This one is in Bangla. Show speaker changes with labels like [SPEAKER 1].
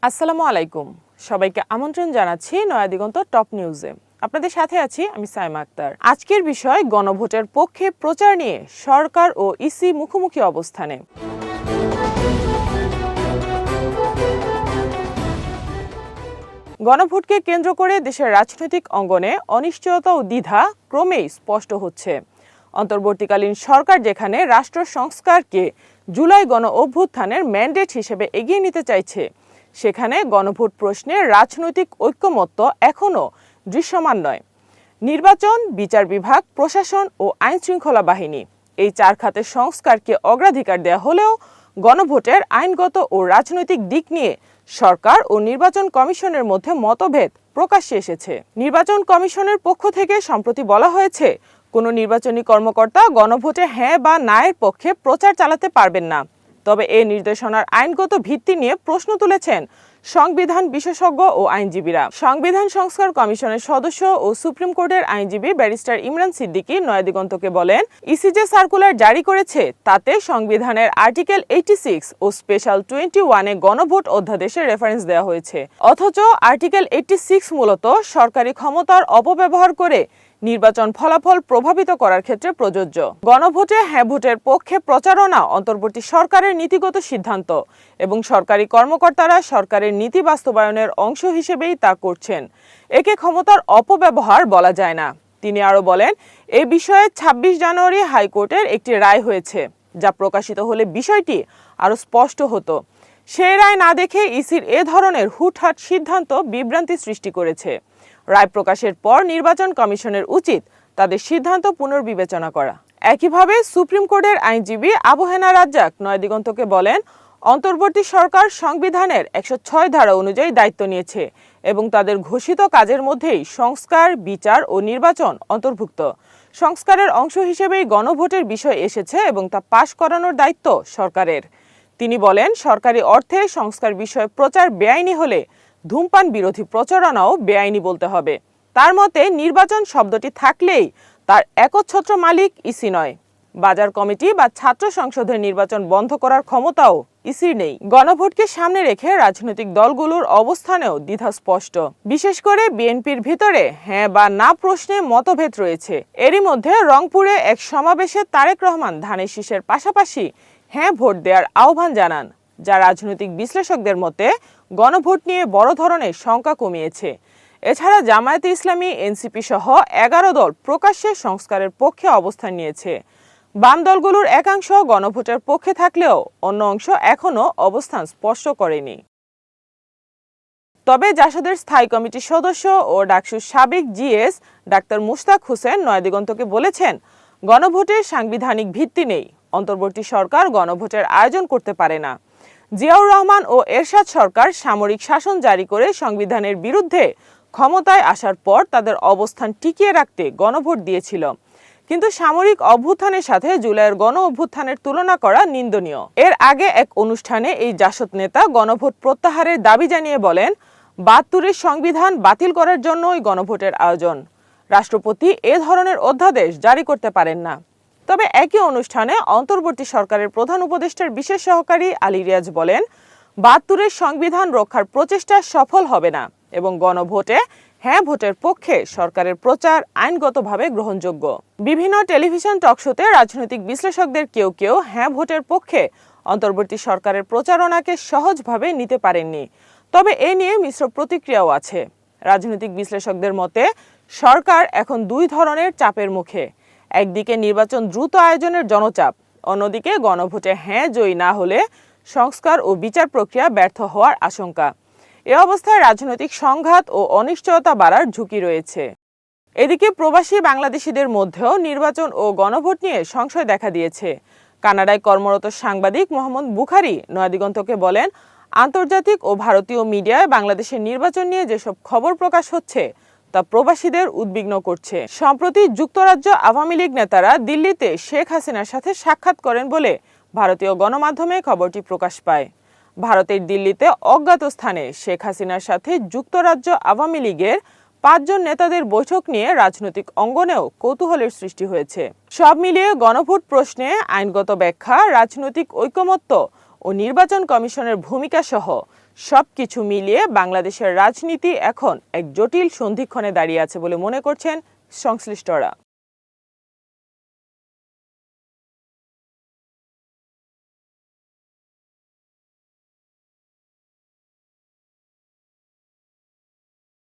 [SPEAKER 1] আসসালামু আলাইকুম, সবাইকে আমন্ত্রণ জানাচ্ছি নয়া দিগন্ত টপ নিউজে। আপনাদের সাথে আছি আমি সাইমা আক্তার। আজকের বিষয় গণভোটের পক্ষে প্রচার নিয়ে সরকার ও ইসি মুখোমুখি অবস্থানে। গণভোটকে কেন্দ্র করে দেশের রাজনৈতিক অঙ্গনে অনিশ্চয়তা ও দ্বিধা ক্রমেই স্পষ্ট হচ্ছে। অন্তর্বর্তীকালীন সরকার যেখানে রাষ্ট্র সংস্কারকে জুলাই গণ অভ্যুত্থানের ম্যান্ডেট হিসেবে এগিয়ে নিতে চাইছে, সেখানে গণভোট প্রশ্নে রাজনৈতিক ঐক্যমত্য এখনও দৃশ্যমান নয়। নির্বাচন, বিচার বিভাগ, প্রশাসন ও আইন শৃঙ্খলা বাহিনী, এই চার খাতের সংস্কারকে অগ্রাধিকার দেওয়া হলেও গণভোটের আইনগত ও রাজনৈতিক দিক নিয়ে সরকার ও নির্বাচন কমিশনের মধ্যে মতভেদ প্রকাশ্যে এসেছে। নির্বাচন কমিশনের পক্ষ থেকে সম্প্রতি বলা হয়েছে, কোনো নির্বাচনী কর্মকর্তা গণভোটে হ্যাঁ বা না-এর পক্ষে প্রচার চালাতে পারবেন না। তবে এই নির্দেশনার আইনগত ভিত্তি নিয়ে প্রশ্ন তুলেছেন সংবিধান বিশেষজ্ঞ ও আইনজীবীরা। সংবিধান সংস্কার কমিশনের সদস্য ও সুপ্রিম কোর্টের আইনজীবী ব্যারিস্টার ইমরান সিদ্দিকী নয়া দিগন্তকে বলেন, ইসি যে সার্কুলার জারি করেছে তাতে সংবিধানের আর্টিকেল 86 ও স্পেশাল 21-এ গণভোট অধ্যাদেশের রেফারেন্স দেওয়া হয়েছে। অথচ আর্টিকেল 86 মূলত সরকারি ক্ষমতার অপব্যবহার করে নির্বাচন ফলাফল প্রভাবিত করার ক্ষেত্রে প্রযোজ্য। গণভোটে হ্যাঁ ভোটের পক্ষে প্রচারণা অন্তর্বর্তী সরকারের নীতিগত সিদ্ধান্ত এবং সরকারি কর্মকর্তারা সরকারের নীতি বাস্তবায়নের অংশ হিসেবেই তা করছেন। একে ক্ষমতার অপব্যবহার বলা যায় না। তিনি আরও বলেন, এ বিষয়ে 26 জানুয়ারি হাইকোর্টের একটি রায় হয়েছে, যা প্রকাশিত হলে বিষয়টি আরও স্পষ্ট হতো। সেই রায় না দেখে ইসির এ ধরনের হুটহাট সিদ্ধান্ত বিভ্রান্তি সৃষ্টি করেছে। রায় প্রকাশের পর নির্বাচন কমিশনের উচিত তাদের সিদ্ধান্ত পুনর্বিবেচনা করা। একইভাবে সুপ্রিম কোর্টের আইনজীবী আবু হেনা রাজ্জাক নয়া দিগন্তকে বলেন, অন্তর্বর্তী সরকার সংবিধানের 106 ধারা অনুযায়ী দায়িত্ব নিয়েছে এবং তাদের ঘোষিত কাজের মধ্যেই সংস্কার, বিচার ও নির্বাচন অন্তর্ভুক্ত। সংস্কারের অংশ হিসেবেই গণভোটের বিষয় এসেছে এবং তা পাশ করানোর দায়িত্ব সরকারের। তিনি বলেন, সরকারি অর্থে সংস্কার বিষয়ে প্রচার বেআইনি হলে ধূমপান বিরোধী প্রচারণাও বেআইনি বলতে হবে। তার মতে, নির্বাচন শব্দটি থাকলেই তার একচ্ছত্র মালিক ইসি নয়। বাজার কমিটি বা ছাত্র সংসদের নির্বাচন বন্ধ করার ক্ষমতাও ইসির নেই। গণভোটকে সামনে রেখে রাজনৈতিক দলগুলোর অবস্থানেও দ্বিধা স্পষ্ট। বিশেষ করে বিএনপির ভিতরে হ্যাঁ বা না প্রশ্নে মতভেদ রয়েছে। এরই মধ্যে রংপুরে এক সমাবেশে তারেক রহমান ধানের শীষের পাশাপাশি হ্যাঁ ভোট দেওয়ার আহ্বান জানান, যা রাজনৈতিক বিশ্লেষকদের মতে গণভোট নিয়ে বড় ধরনের শঙ্কা কমিয়েছে। এছাড়া জামায়াতে ইসলামী, এনসিপি সহ 11 দল প্রকাশ্যে সংস্কারের পক্ষে অবস্থান নিয়েছে। বাম দলগুলোর একাংশ গণভোটের পক্ষে থাকলেও অন্য অংশ এখনও অবস্থান স্পষ্ট করেনি। তবে জাসদের স্থায়ী কমিটির সদস্য ও ডাকসুর সাবেক জিএস ডাক্তার মুশতাক হোসেন নয়া দিগন্তকে বলেছেন, গণভোটের সাংবিধানিক ভিত্তি নেই। অন্তর্বর্তী সরকার গণভোটের আয়োজন করতে পারে না। জিয়াউর রহমান ও এরশাদ সরকার সামরিক শাসন জারি করে সংবিধানের বিরুদ্ধে ক্ষমতায় আসার পর তাদের অবস্থান টিকিয়ে রাখতে গণভোট দিয়েছিল। কিন্তু সামরিক অভ্যুত্থানের সাথে জুলাইয়ের গণ অভ্যুত্থানের তুলনা করা নিন্দনীয়। এর আগে এক অনুষ্ঠানে এই জাসদ নেতা গণভোট প্রত্যাহারের দাবি জানিয়ে বলেন, 72-এর সংবিধান বাতিল করার জন্যই গণভোটের আয়োজন। রাষ্ট্রপতি এ ধরনের অধ্যাদেশ জারি করতে পারেন না। তবে একই অনুষ্ঠানে অন্তর্বর্তী সরকারের প্রধান উপদেষ্টার বিশেষ সহকারী আলী রিয়াজ বলেন, 72-এর সংবিধান রক্ষার প্রচেষ্টা সফল হবে না এবং গণভোটে হ্যাঁ ভোটের পক্ষে সরকারের প্রচার আইনগতভাবে গ্রহণযোগ্য। বিভিন্ন টেলিভিশন টকশোতে রাজনৈতিক বিশ্লেষকদের কেউ কেউ হ্যাঁ ভোটের পক্ষে অন্তর্বর্তী সরকারের প্রচারণাকে সহজভাবে নিতে পারেননি। তবে এ নিয়ে মিশ্র প্রতিক্রিয়াও আছে। রাজনৈতিক বিশ্লেষকদের মতে, সরকার এখন দুই ধরনের চাপের মুখে। একদিকে নির্বাচন দ্রুত আয়োজনের জনচাপ, অন্যদিকে গণভোটে হ্যাঁ জয়ী না হলে সংস্কার ও বিচার প্রক্রিয়া ব্যর্থ হওয়ার আশঙ্কা। এ অবস্থায় রাজনৈতিক সংঘাত ও অনিশ্চয়তা বাড়ার ঝুঁকি রয়েছে। এদিকে প্রবাসী বাংলাদেশিদের মধ্যেও নির্বাচন ও গণভোট নিয়ে সংশয় দেখা দিয়েছে। কানাডায় কর্মরত সাংবাদিক মোহাম্মদ বুখারী নয়া দিগন্তকে বলেন, আন্তর্জাতিক ও ভারতীয় মিডিয়ায় বাংলাদেশের নির্বাচন নিয়ে যেসব খবর প্রকাশ হচ্ছে তা প্রবাসীদের উদ্বিগ্ন করছে। সম্প্রতি যুক্তরাজ্য আওয়ামী লীগ নেতারা দিল্লিতে শেখ হাসিনার সাথে সাক্ষাৎ করেন বলে ভারতীয় গণমাধ্যমে খবরটি প্রকাশ পায়। ভারতের দিল্লিতে অজ্ঞাত স্থানে শেখ হাসিনার সাথে যুক্তরাজ্য আওয়ামী লীগের 5 জন নেতাদের বৈঠক নিয়ে রাজনৈতিক অঙ্গনেও কৌতূহলের সৃষ্টি হয়েছে। সব মিলিয়ে গণভোট প্রশ্নে আইনগত ব্যাখ্যা, রাজনৈতিক ঐকমত্য ও নির্বাচন কমিশনের ভূমিকা সহ সবকিছু মিলিয়ে বাংলাদেশের রাজনীতি এখন এক জটিল সন্ধিক্ষণে দাঁড়িয়ে আছে বলে মনে করছেন সংশ্লিষ্টরা।